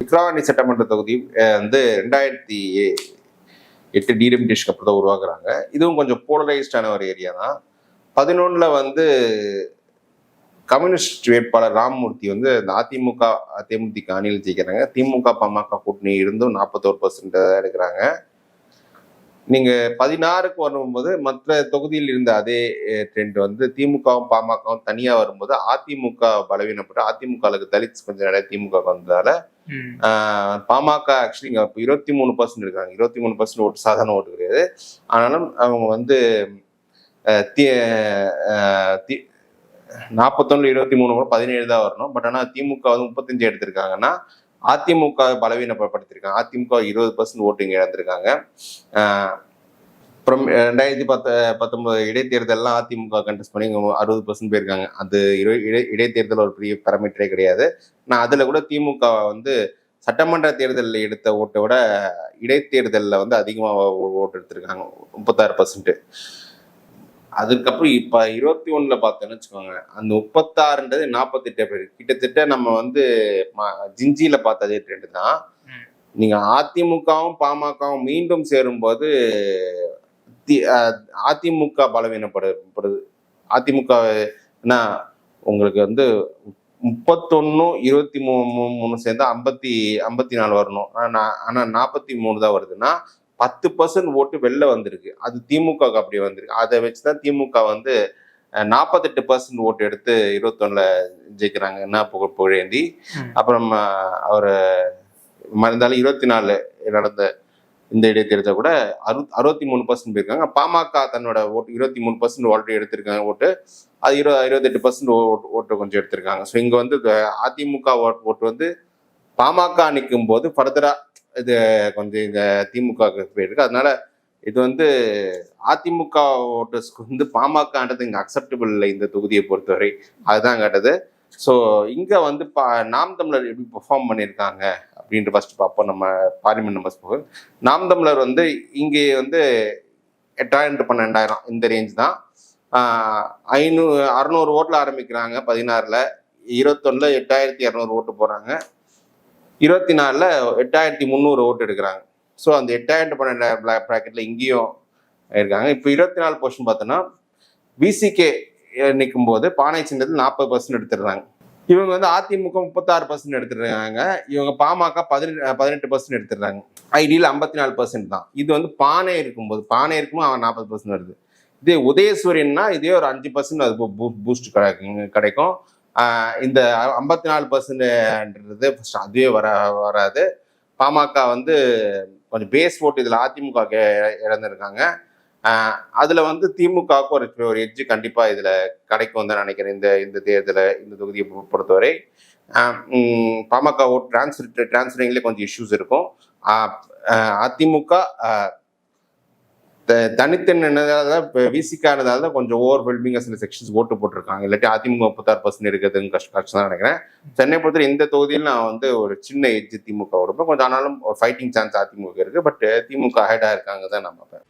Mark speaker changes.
Speaker 1: விக்கிரவாண்டி சட்டமன்ற தொகுதி வந்து 2008 டீலிமிட்டேஷனுக்கு அப்புறம் தான் உருவாக்குறாங்க. இதுவும் கொஞ்சம் போலரைஸ்டான ஒரு ஏரியா தான். 11 வந்து கம்யூனிஸ்ட் வேட்பாளர் ராமமூர்த்தி வந்து அந்த அதிமுக தேமுதிக அணியில் ஜெயிக்கிறாங்க. திமுக பாமக கூட்டணி இருந்தும் 41% எடுக்கிறாங்க. நீங்க 16க்கு வரும்போது மற்ற தொகுதியில் இருந்த அதே ட்ரெண்ட் வந்து திமுகவும் பாமகவும் தனியா வரும்போது அதிமுக பலவீனப்பட்டு அதிமுக தலித்ஸ் கொஞ்சம் நிறைய திமுக வந்ததால பாமக ஆக்சுவலி இங்க 23% இருக்காங்க. 23% ஓட்டு சாதாரண ஓட்டு கிடையாது. ஆனாலும் அவங்க வந்து 41 23 17 தான் வரணும். பட் ஆனா திமுக வந்து 35 எடுத்திருக்காங்கன்னா அதிமுக பலவீனப்படுத்திருக்காங்க. அதிமுக 20% ஓட்டு இங்க இழந்திருக்காங்க. அப்புறம் 2019 இடைத்தேர்தல்லாம் அதிமுக கண்டெஸ்ட் பண்ணி 60% போயிருக்காங்க. அது இடைத்தேர்தல் ஒரு பெரிய பாராமீட்டரே கிடையாது. நான் அதுல கூட திமுக வந்து சட்டமன்ற தேர்தலில் எடுத்த ஓட்டை விட இடைத்தேர்தலில் வந்து அதிகமாக ஓட்டு எடுத்திருக்காங்க, 36%. அதுக்கப்புறம் இப்ப 21 பார்த்தோன்னு வச்சுக்கோங்க, அந்த 36ன்றது 48 பேர் கிட்டத்தட்ட நம்ம வந்து ஜிஞ்சியில பார்த்ததே ட்ரெண்ட் தான். நீங்க அதிமுகவும் பாமகவும் மீண்டும் சேரும்போது அதிமுக பலவீனப்படுது. அதிமுக உங்களுக்கு வந்து 31 23 சேர்ந்து 54 வரணும். ஆனா 43 தான் வருதுன்னா 10% ஓட்டு வெளில வந்திருக்கு. அது திமுக அப்படி வந்திருக்கு. அதை வச்சுதான் திமுக வந்து 48% ஓட்டு எடுத்து 21 ஜெயிக்கிறாங்க. என்ன புகழேந்தி. அப்புறம் அவர் மறந்தாலும் 24 நடந்த இந்த இடைத்தேர்தல் கூட 63% போயிருக்காங்க. பாமக தன்னோட ஓட்டு 23% ஆல்ரெடி எடுத்திருக்காங்க ஓட்டு. அது 28% ஓட்டு கொஞ்சம் எடுத்திருக்காங்க. ஸோ இங்க வந்து அதிமுக ஓட்டு வந்து பாமக நிற்கும் போது ஃபர்தரா இது கொஞ்சம் இங்க திமுக போயிருக்கு. அதனால இது வந்து அதிமுக ஓட்டர்ஸ்க்கு வந்து பாமகன்றது இங்க அக்செப்டபிள் இல்லை இந்த தொகுதியை பொறுத்தவரை. அதுதான் கேட்டது. ஸோ இங்க வந்து நாம் தமிழர் எப்படி பெர்ஃபார்ம் பண்ணியிருக்காங்க அப்படின்ட்டு ஃபர்ஸ்ட் பார்ப்போம். நம்ம பார்லிமெண்ட் நம்பர்ஸ் போக நாம் தமிழர் வந்து இங்கே வந்து 8000 to 12000 இந்த ரேஞ்ச் தான். 600 ஓட்டுல ஆரம்பிக்கிறாங்க. 16ல் 21 8200 ஓட்டு போறாங்க. 24 8300 ஓட்டு எடுக்கிறாங்க. ஸோ அந்த 8000 to 12000 ப்ராக்கெட்ல இங்கேயும் இருக்காங்க. இப்போ 24 போர்ஷன் பார்த்தோன்னா விசிகே நிற்கும் போது பானை சின்னத்தில் 40% எடுத்துடுறாங்க. இவங்க வந்து அதிமுக 36% எடுத்துடுறாங்க. இவங்க பாமக 18% எடுத்துடுறாங்க. ஐடியில் 54% தான். இது வந்து பானை இருக்கும்போது அவன் 40% வருது. இதே உதயசூரியன்னா இதே ஒரு 5% அது பூஸ்ட் கிடைக்கும். இந்த 54%ன்றது அதுவே வராது. பாமக வந்து கொஞ்சம் பேஸ் ஓட்டு இதில் அதிமுக இழந்திருக்காங்க. அதுல வந்து திமுகவுக்கு ஒரு எட்ஜ் கண்டிப்பா இதுல கிடைக்கும் தான் நினைக்கிறேன். இந்த தேர்தலை இந்த தொகுதியை பொறுத்தவரை பாமக ஓட்டு டிரான்ஸ்ஃபரிங்லேயே கொஞ்சம் இஷ்யூஸ் இருக்கும். அதிமுக தனித்தனிதான் விசிக்கானதால தான் கொஞ்சம் ஓவர்வெல்மிங்கா சில செக்ஷன்ஸ் ஓட்டு போட்டிருக்காங்க. இல்லாட்டி அதிமுக 36% இருக்கிறதுன்னு கஷ்டம் தான் நினைக்கிறேன். சென்னை பொறுத்தவரை இந்த தொகுதியில் நான் வந்து ஒரு சின்ன எட்ஜ் திமுக இருப்பேன். கொஞ்சம் ஆனாலும் ஒரு ஃபைட்டிங் சான்ஸ் அதிமுக இருக்கு. பட் திமுக ஹெடா இருக்காங்க தான் நான் பார்ப்பேன்.